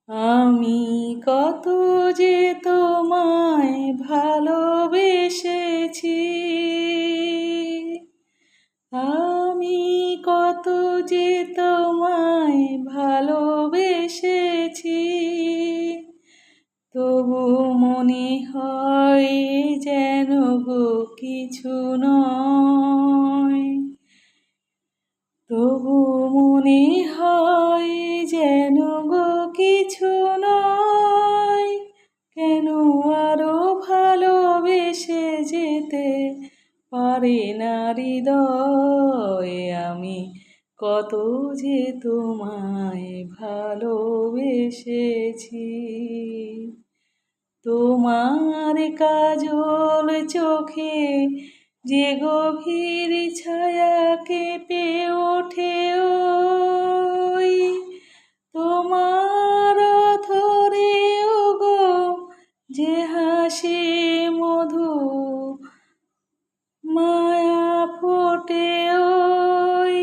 আমি কত যে তোমায় ভালোবেসেছি, আমি কত যে তোমায় ভালোবেসেছি, তবু মনে হয় যেন গো কিছু নয়, তবু মনে হয় যেন গো কিছু নয়। কেন আরো ভালোবেসে যেতে পারে না হৃদয়? আমি কত যে তোমায় ভালোবেসেছি। তোমার কাজল চোখে যে গভীর ছায়া কেঁপে ওঠে, ওই তোমার ধরে ওগো যে হাসি মধু মায়া ফোটে, ওই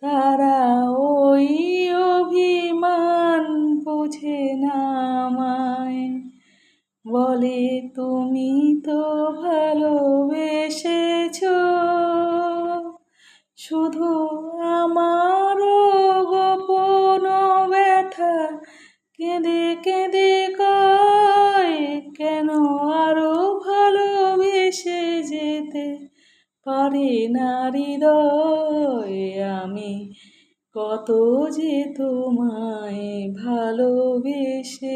তারা ওই অভিমান বুঝে না আমায়, বলে তুমি তো ভালোবেসেছো শুধু আমার গোপন ব্যথা কেঁদে কেঁদে কয়, কেন আরো ভালোবেসে যেতে পারে না হৃদয়? আমি কত যে তোমায় ভালোবেসেছি,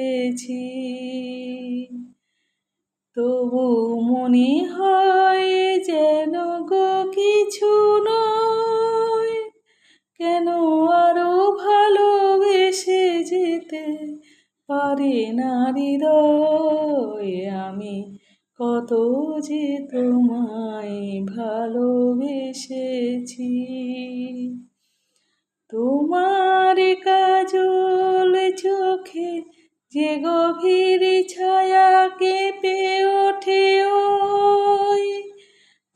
তবু মনে হয় যেন গো কিছু নয়। কেন আরো ভালোবেসে যেতে পারে না হৃদয়? আমি কত যে তোমায় ভালোবেসেছি। তোমার কাজল চোখে যে গভীর ছায়া কেঁপে ওঠে, ওই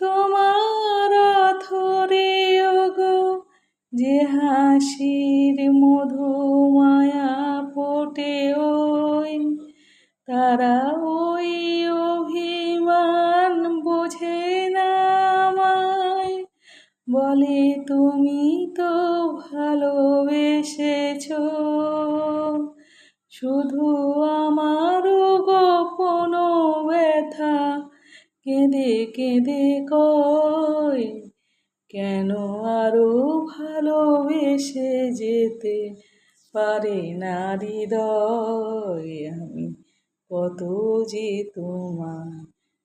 তোমার অথরে ওগো যে হাসির মধু মায়া ফোটে, ওই তারা ওই অভিমান বোঝে না আমায়, বলে তুমি তো ভালোবেসেছো শুধু আমার গোপন ব্যথা কেঁদে কেঁদে কয়, কেন আরো ভালোবেসে যেতে পারে না হৃদয়? আমি কত যে তোমায়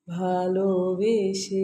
ভালোবেসেছি।